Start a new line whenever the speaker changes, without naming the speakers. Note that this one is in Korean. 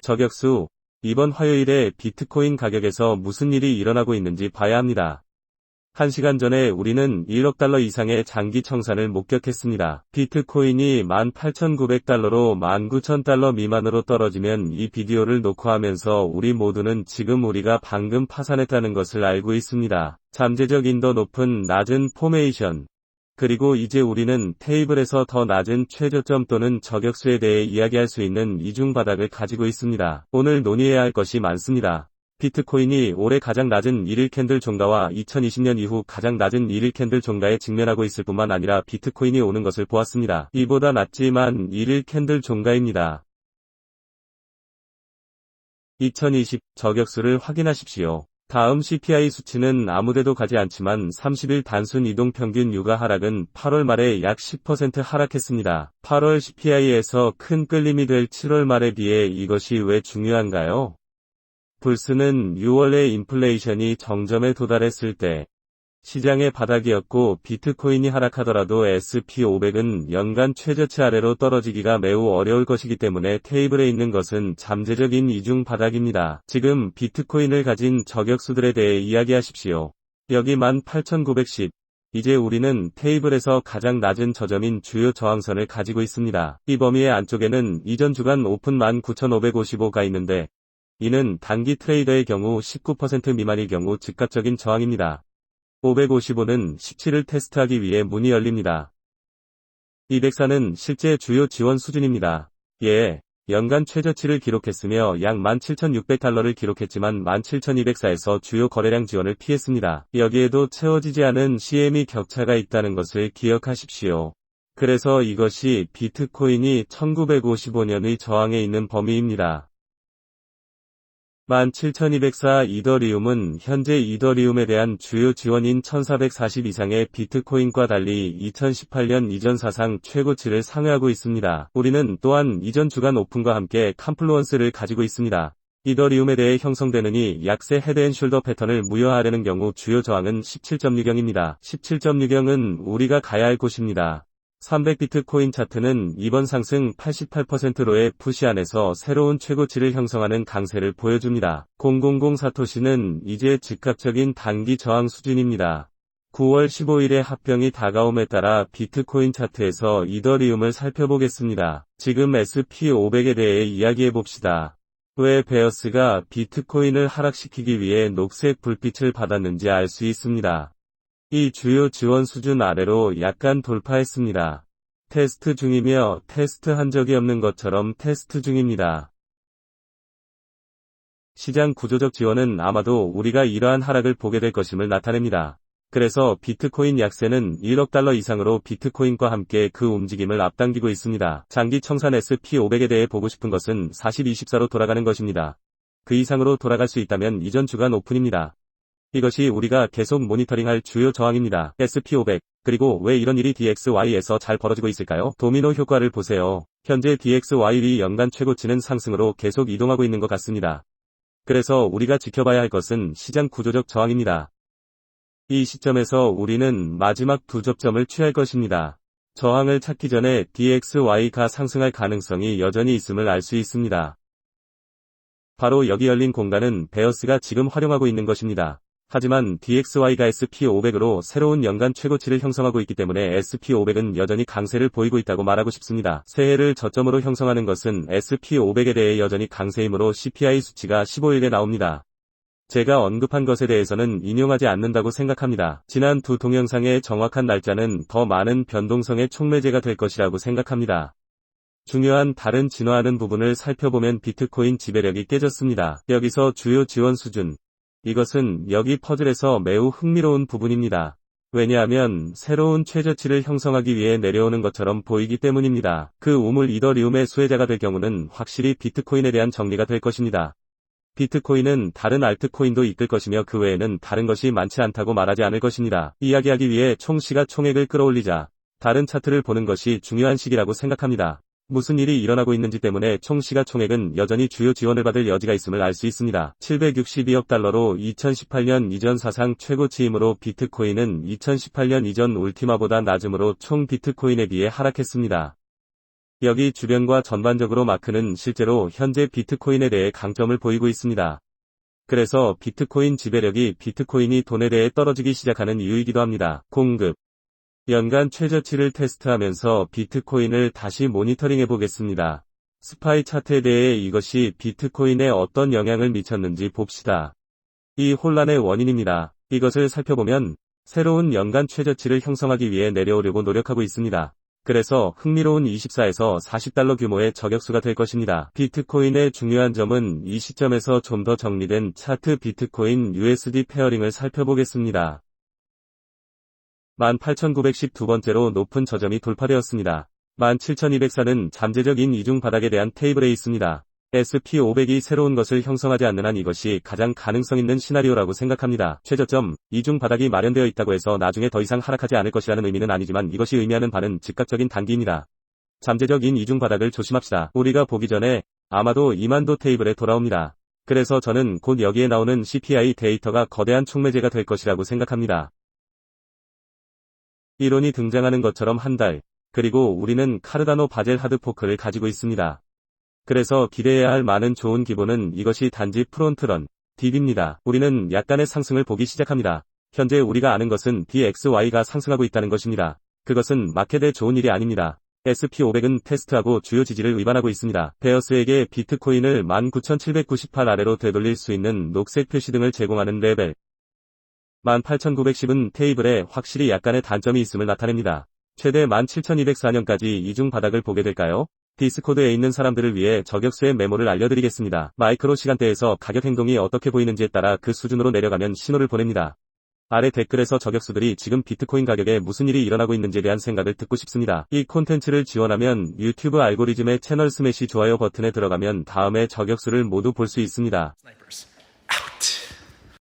저격수, 이번 화요일에 비트코인 가격에서 무슨 일이 일어나고 있는지 봐야 합니다. 1시간 전에 우리는 1억 달러 이상의 장기 청산을 목격했습니다. 비트코인이 18,900달러로 19,000달러 미만으로 떨어지면 이 비디오를 녹화하면서 우리 모두는 지금 우리가 방금 파산했다는 것을 알고 있습니다. 잠재적 인더 높은 낮은 포메이션. 그리고 이제 우리는 테이블에서 더 낮은 최저점 또는 저격수에 대해 이야기할 수 있는 이중 바닥을 가지고 있습니다. 오늘 논의해야 할 것이 많습니다. 비트코인이 올해 가장 낮은 1일 캔들 종가와 2020년 이후 가장 낮은 1일 캔들 종가에 직면하고 있을 뿐만 아니라 비트코인이 오는 것을 보았습니다. 이보다 낮지만 1일 캔들 종가입니다. 2020 저격수를 확인하십시오. 다음 CPI 수치는 아무데도 가지 않지만 30일 단순 이동 평균 유가 하락은 8월 말에 약 10% 하락했습니다. 8월 CPI에서 큰 끌림이 될 7월 말에 비해 이것이 왜 중요한가요? 불스는 6월에 인플레이션이 정점에 도달했을 때 시장의 바닥이었고 비트코인이 하락하더라도 SP500은 연간 최저치 아래로 떨어지기가 매우 어려울 것이기 때문에 테이블에 있는 것은 잠재적인 이중 바닥입니다. 지금 비트코인을 가진 저격수들에 대해 이야기하십시오. 여기 18,910. 이제 우리는 테이블에서 가장 낮은 저점인 주요 저항선을 가지고 있습니다. 이 범위의 안쪽에는 이전 주간 오픈 19,555가 있는데 이는 단기 트레이더의 경우 19% 미만일 경우 즉각적인 저항입니다. 555는 17을 테스트하기 위해 문이 열립니다. 204는 실제 주요 지원 수준입니다. 연간 최저치를 기록했으며 약 17,600달러를 기록했지만 17,204에서 주요 거래량 지원을 피했습니다. 여기에도 채워지지 않은 CME 격차가 있다는 것을 기억하십시오. 그래서 이것이 비트코인이 1955년의 저항에 있는 범위입니다. 17,204 이더리움은 현재 이더리움에 대한 주요 지원인 1,440 이상의 비트코인과 달리 2018년 이전 사상 최고치를 상회하고 있습니다. 우리는 또한 이전 주간 오픈과 함께 컴플루언스를 가지고 있습니다. 이더리움에 대해 형성되느니 약세 헤드앤숄더 패턴을 무효화하려는 경우 주요 저항은 17.6경입니다. 17.6경은 우리가 가야 할 곳입니다. 300비트코인 차트는 이번 상승 88%로의 푸시 안에서 새로운 최고치를 형성하는 강세를 보여줍니다. 000 사토시는 이제 즉각적인 단기 저항 수준입니다. 9월 15일의 합병이 다가옴에 따라 비트코인 차트에서 이더리움을 살펴보겠습니다. 지금 SP500에 대해 이야기해봅시다. 왜 베어스가 비트코인을 하락시키기 위해 녹색 불빛을 받았는지 알 수 있습니다. 이 주요 지원 수준 아래로 약간 돌파했습니다. 테스트 중이며 테스트한 적이 없는 것처럼 테스트 중입니다. 시장 구조적 지원은 아마도 우리가 이러한 하락을 보게 될 것임을 나타냅니다. 그래서 비트코인 약세는 1억 달러 이상으로 비트코인과 함께 그 움직임을 앞당기고 있습니다. 장기 청산 SP500에 대해 보고 싶은 것은 40-24로 돌아가는 것입니다. 그 이상으로 돌아갈 수 있다면 이전 주간 오픈입니다. 이것이 우리가 계속 모니터링할 주요 저항입니다. SP500. 그리고 왜 이런 일이 DXY에서 잘 벌어지고 있을까요? 도미노 효과를 보세요. 현재 DXY의 연간 최고치는 상승으로 계속 이동하고 있는 것 같습니다. 그래서 우리가 지켜봐야 할 것은 시장 구조적 저항입니다. 이 시점에서 우리는 마지막 두 접점을 취할 것입니다. 저항을 찾기 전에 DXY가 상승할 가능성이 여전히 있음을 알 수 있습니다. 바로 여기 열린 공간은 베어스가 지금 활용하고 있는 것입니다. 하지만 DXY가 SP500으로 새로운 연간 최고치를 형성하고 있기 때문에 SP500은 여전히 강세를 보이고 있다고 말하고 싶습니다. 새해를 저점으로 형성하는 것은 SP500에 대해 여전히 강세이므로 CPI 수치가 15일에 나옵니다. 제가 언급한 것에 대해서는 인용하지 않는다고 생각합니다. 지난 두 동영상의 정확한 날짜는 더 많은 변동성의 촉매제가 될 것이라고 생각합니다. 중요한 다른 진화하는 부분을 살펴보면 비트코인 지배력이 깨졌습니다. 여기서 주요 지원 수준. 이것은 여기 퍼즐에서 매우 흥미로운 부분입니다. 왜냐하면 새로운 최저치를 형성하기 위해 내려오는 것처럼 보이기 때문입니다. 그 우물 이더리움의 수혜자가 될 경우는 확실히 비트코인에 대한 정리가 될 것입니다. 비트코인은 다른 알트코인도 이끌 것이며 그 외에는 다른 것이 많지 않다고 말하지 않을 것입니다. 이야기하기 위해 총 시가총액을 끌어올리자 다른 차트를 보는 것이 중요한 시기라고 생각합니다. 무슨 일이 일어나고 있는지 때문에 총 시가총액은 여전히 주요 지원을 받을 여지가 있음을 알 수 있습니다. 762억 달러로 2018년 이전 사상 최고치이므로 비트코인은 2018년 이전 울티마보다 낮으므로 총 비트코인에 비해 하락했습니다. 여기 주변과 전반적으로 마크는 실제로 현재 비트코인에 대해 강점을 보이고 있습니다. 그래서 비트코인 지배력이 비트코인이 돈에 대해 떨어지기 시작하는 이유이기도 합니다. 공급. 연간 최저치를 테스트하면서 비트코인을 다시 모니터링해 보겠습니다. 스파이 차트에 대해 이것이 비트코인에 어떤 영향을 미쳤는지 봅시다. 이 혼란의 원인입니다. 이것을 살펴보면 새로운 연간 최저치를 형성하기 위해 내려오려고 노력하고 있습니다. 그래서 흥미로운 24에서 40달러 규모의 저격수가 될 것입니다. 비트코인의 중요한 점은 이 시점에서 좀 더 정리된 차트 비트코인 USD 페어링을 살펴보겠습니다. 18,912번째로 높은 저점이 돌파되었습니다. 17,204는 잠재적인 이중 바닥에 대한 테이블에 있습니다. SP500이 새로운 것을 형성하지 않는 한 이것이 가장 가능성 있는 시나리오라고 생각합니다. 최저점, 이중 바닥이 마련되어 있다고 해서 나중에 더 이상 하락하지 않을 것이라는 의미는 아니지만 이것이 의미하는 바는 즉각적인 단기입니다. 잠재적인 이중 바닥을 조심합시다. 우리가 보기 전에 아마도 2만도 테이블에 돌아옵니다. 그래서 저는 곧 여기에 나오는 CPI 데이터가 거대한 촉매제가 될 것이라고 생각합니다. 이론이 등장하는 것처럼 한 달, 그리고 우리는 카르다노 바젤 하드포크를 가지고 있습니다. 그래서 기대해야 할 많은 좋은 기본은 이것이 단지 프론트런, 딥입니다. 우리는 약간의 상승을 보기 시작합니다. 현재 우리가 아는 것은 DXY가 상승하고 있다는 것입니다. 그것은 마켓에 좋은 일이 아닙니다. SP500은 테스트하고 주요 지지를 위반하고 있습니다. 베어스에게 비트코인을 19,798 아래로 되돌릴 수 있는 녹색 표시 등을 제공하는 레벨. 18,910은 테이블에 확실히 약간의 단점이 있음을 나타냅니다. 최대 17,204년까지 이중 바닥을 보게 될까요? 디스코드에 있는 사람들을 위해 저격수의 메모를 알려드리겠습니다. 마이크로 시간대에서 가격 행동이 어떻게 보이는지에 따라 그 수준으로 내려가면 신호를 보냅니다. 아래 댓글에서 저격수들이 지금 비트코인 가격에 무슨 일이 일어나고 있는지에 대한 생각을 듣고 싶습니다. 이 콘텐츠를 지원하면 유튜브 알고리즘의 채널 스매시 좋아요 버튼에 들어가면 다음에 저격수를 모두 볼 수 있습니다.